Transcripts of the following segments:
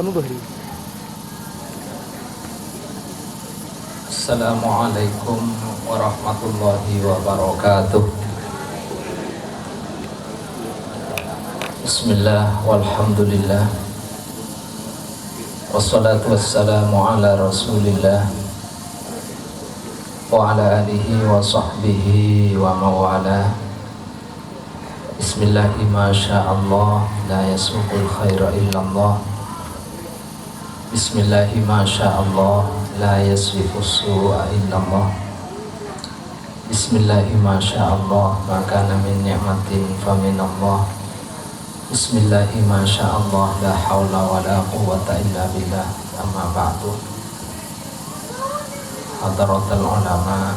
kamu beri. Assalamualaikum warahmatullahi wabarakatuh. Bismillah walhamdulillah, wassalatu wassalamu ala rasulillah wa ala alihi wa sahbihi wa mawala. Bismillahi ma sya'allah, la yasuqul khaira illallah. Bismillahi ma sya'allah, la yasrifus su'a illallah. Bismillahi ma sya'allah, ma kana min ni'matin fa minallah. Bismillahi ma sya'allah, la hawla wa la quwwata illa billah. Amma ba'du. Hadaratul ulama,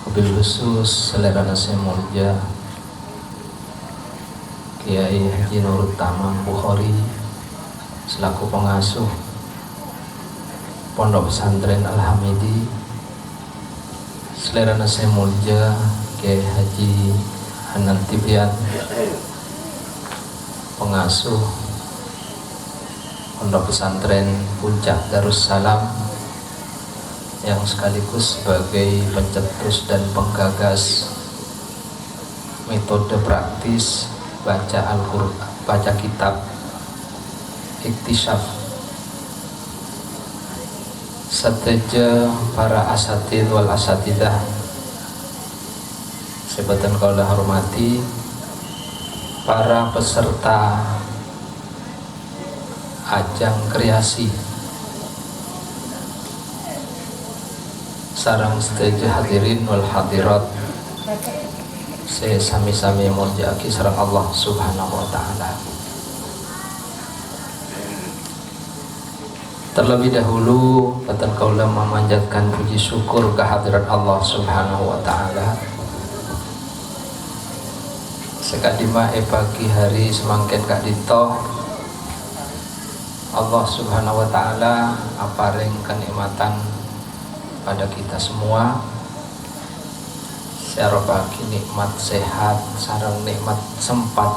wabil khusus selera nasi mulja Kiai Haji Nurut Tamam Bukhari selaku pengasuh Pondok Pesantren Al-Hamidi, selera nasi mulja Kiai Haji Hanan Tibian pengasuh Pondok Pesantren Puncak Darussalam yang sekaligus sebagai pencetus dan penggagas metode praktis baca Al-Qur'an, baca kitab iktisyaf, serta para asatid wal asatidah sebatan kaulah hormati, para peserta ajang kreasi sarang setuju hadirin wal hadirat, saya sami-sami mulyaki sareng Allah subhanahu wa ta'ala. Terlebih dahulu batan kaula memanjatkan puji syukur kehadirat Allah subhanahu wa ta'ala. Sekadima pagi hari semangken kak dito Allah subhanahu wa ta'ala apareng kenikmatan pada kita semua, secara bagi nikmat sehat sarang nikmat sempat,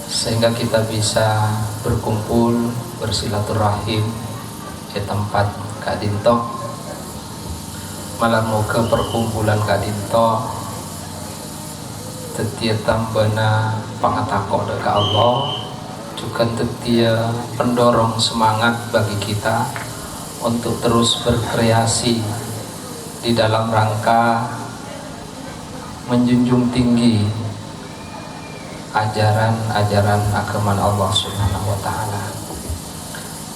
sehingga kita bisa berkumpul bersilaturahim di tempat Kak Dinto. Malah moga perkumpulan Kak Dinto tetia tambana pangatako dekat Allah, juga tetia pendorong semangat bagi kita untuk terus berkreasi di dalam rangka menjunjung tinggi ajaran-ajaran agama Allah subhanahu wa ta'ala.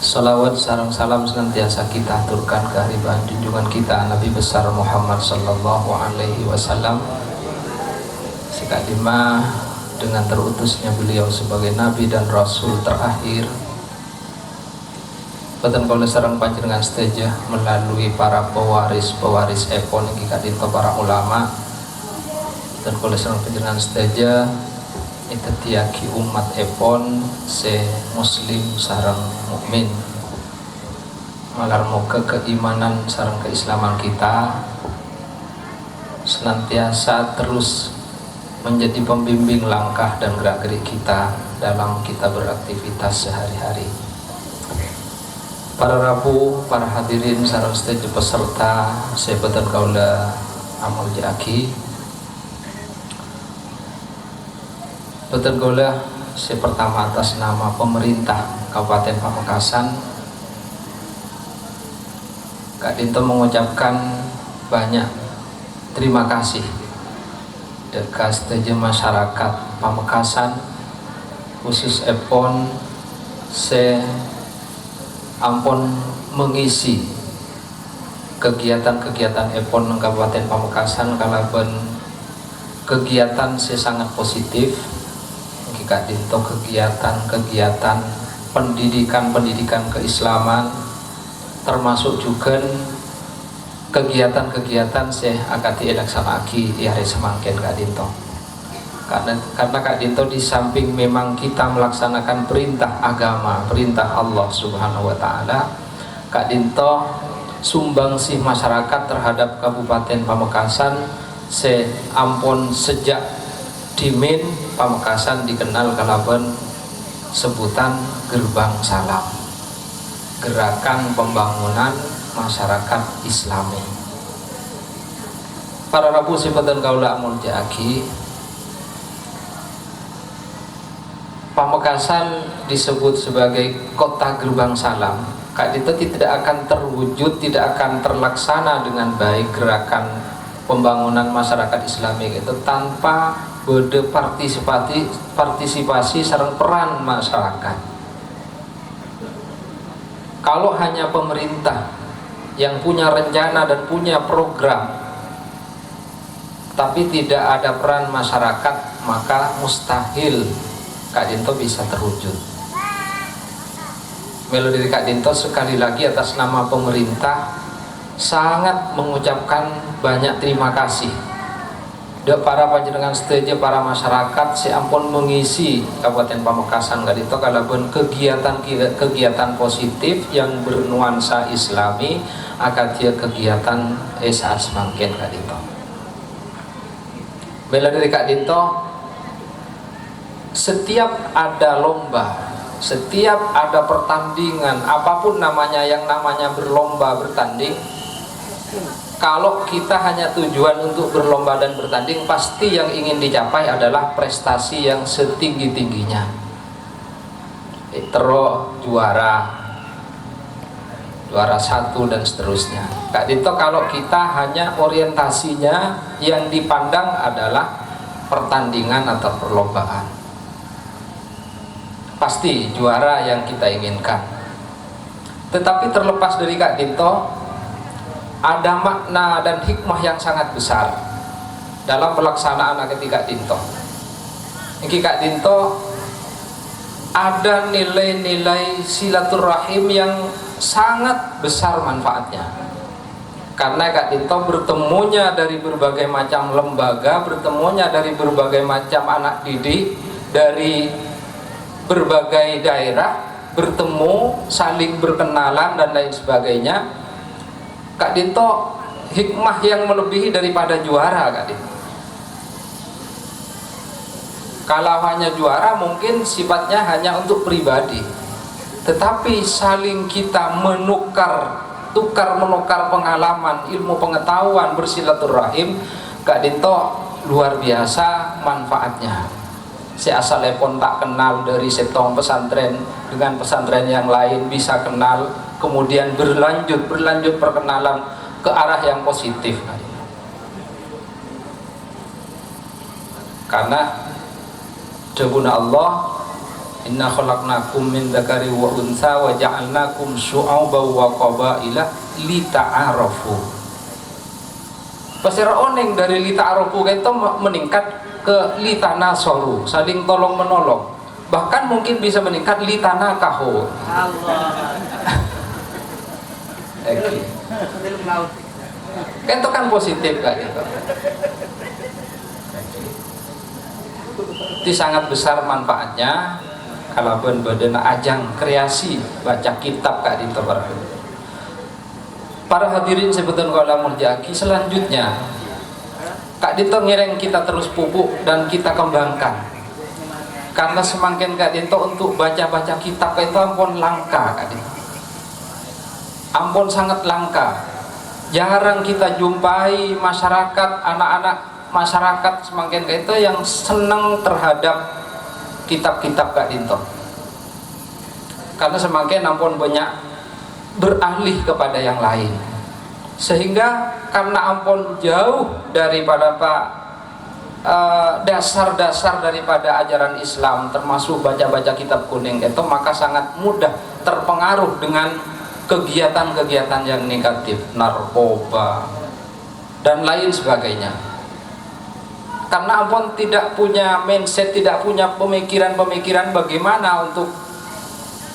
Salawat sareng salam senantiasa kita aturkan kehadiran junjungan kita Nabi besar Muhammad sallallahu alaihi wasallam, sekadima dengan terutusnya beliau sebagai Nabi dan Rasul terakhir. Batan kaula sareng panjenengan seteja melalui para pewaris epon yang kita para ulama, dan kaula sareng panjenengan seteja itu tiaki umat epon se muslim sareng mukmin, malar moga keimanan sareng keislaman kita senantiasa terus menjadi pembimbing langkah dan gerak-gerik kita dalam kita beraktivitas sehari-hari. Para rabu, para hadirin sareng setuju peserta sebatan kaula amal jaki, batan kaula pertama atas nama pemerintah Kabupaten Pamekasan, Kak Dinto mengucapkan banyak terima kasih dekat setuju masyarakat Pamekasan, khusus epon se ampun mengisi kegiatan-kegiatan epon ng Kabupaten Pamekasan kalaban kegiatan sangat positif. Kak Dinto kegiatan pendidikan keislaman, termasuk juga kegiatan-kegiatan akan dilaksanakan di hari semangken Kak Dinto. Karena Kak Dinto di samping memang kita melaksanakan perintah agama, perintah Allah subhanahu wa ta'ala, Kak Dinto sumbangsih masyarakat terhadap Kabupaten Pamekasan ampun sejak dimin Pamekasan dikenal kalaban sebutan gerbang salam, gerakan pembangunan masyarakat Islami. Para rabu sifatan kaula muljaaki, Pamekasan disebut sebagai kota gerbang salam. Kak itu tidak akan terwujud, tidak akan terlaksana dengan baik gerakan pembangunan masyarakat Islami itu tanpa bode partisipasi serta peran masyarakat. Kalau hanya pemerintah yang punya rencana dan punya program, tapi tidak ada peran masyarakat, maka mustahil Kak Dinto bisa terwujud. Melodi Kak Dinto sekali lagi atas nama pemerintah sangat mengucapkan banyak terima kasih de para panjenengan setuju, para masyarakat si ampun mengisi Kabupaten Pamekasan Kak Dinto kalaupun kegiatan positif yang bernuansa Islami akan dia kegiatan saat semangkin Kak Dinto. Melodi Kak Dinto, setiap ada lomba, setiap ada pertandingan, apapun namanya, yang namanya berlomba bertanding, kalau kita hanya tujuan untuk berlomba dan bertanding, pasti yang ingin dicapai adalah prestasi yang setinggi-tingginya. Terus juara 1 dan seterusnya. Kak Dinto, kalau kita hanya orientasinya yang dipandang adalah pertandingan atau perlombaan, pasti juara yang kita inginkan. Tetapi terlepas dari Kak Dinto, ada makna dan hikmah yang sangat besar dalam pelaksanaan akad Kak Dinto. Ini Kak Dinto ada nilai-nilai silaturahim yang sangat besar manfaatnya. Karena Kak Dinto bertemunya dari berbagai macam lembaga, bertemunya dari berbagai macam anak didik, dari berbagai daerah, bertemu, saling berkenalan dan lain sebagainya. Kak Dinto hikmah yang melebihi daripada juara Kak Dinto. Kalau hanya juara mungkin sifatnya hanya untuk pribadi, tetapi saling kita tukar menukar pengalaman, ilmu pengetahuan, bersilaturahim, Kak Dinto luar biasa manfaatnya. Si asalepon tak kenal dari setong pesantren dengan pesantren yang lain bisa kenal, kemudian berlanjut perkenalan ke arah yang positif. Karena dawuh Allah, inna khalaqnakum min dzakari wa untha wa ja'alnakum syu'uban wa qabaila lita'arafu. Pasir oneng dari lita'arafu itu meningkat ke litanasoru, saling tolong menolong, bahkan mungkin bisa meningkat litanakahu. Itu kan positif kan itu. Itu sangat besar manfaatnya kalau benar ajang kreasi baca kitab Kak Dinto. Para hadirin sebutan kala muljaaki, selanjutnya Kak Dinto ngiring kita terus pupuk dan kita kembangkan. Karena semakin Kak Dinto untuk baca-baca kitab itu ampun langka Kak Dinto. Ampun sangat langka. Jarang kita jumpai masyarakat, anak-anak masyarakat semakin Kak Dinto yang senang terhadap kitab-kitab Kak Dinto. Karena semakin ampun banyak beralih kepada yang lain. Sehingga karena ampun jauh daripada dasar-dasar daripada ajaran Islam, termasuk baca-baca kitab kuning itu, maka sangat mudah terpengaruh dengan kegiatan-kegiatan yang negatif, narkoba dan lain sebagainya. Karena ampun tidak punya mindset, tidak punya pemikiran-pemikiran bagaimana untuk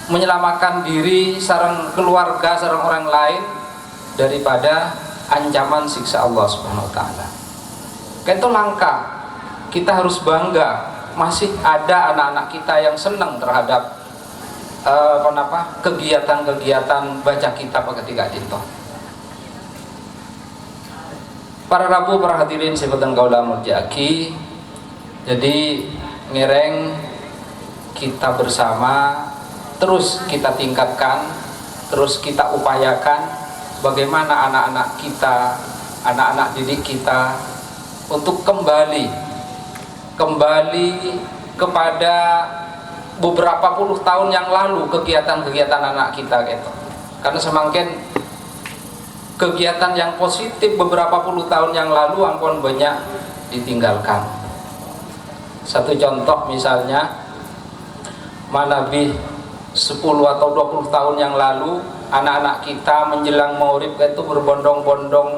menyelamatkan diri, sareng keluarga, sareng orang lain daripada ancaman siksa Allah Subhanahu wa taala. Itu langka. Kita harus bangga masih ada anak-anak kita yang senang terhadap kegiatan-kegiatan baca kitab ketika Dinto. Para rabu, para hadirin sebutan kaula muljaaki, jadi ngereng kita bersama terus kita tingkatkan, terus kita upayakan bagaimana anak-anak kita, anak-anak didik kita untuk kembali kepada beberapa puluh tahun yang lalu kegiatan-kegiatan anak kita gitu. Karena semakin kegiatan yang positif beberapa puluh tahun yang lalu ampun banyak ditinggalkan. Satu contoh misalnya, lebih 10 atau 20 tahun yang lalu anak-anak kita menjelang Maulid itu berbondong-bondong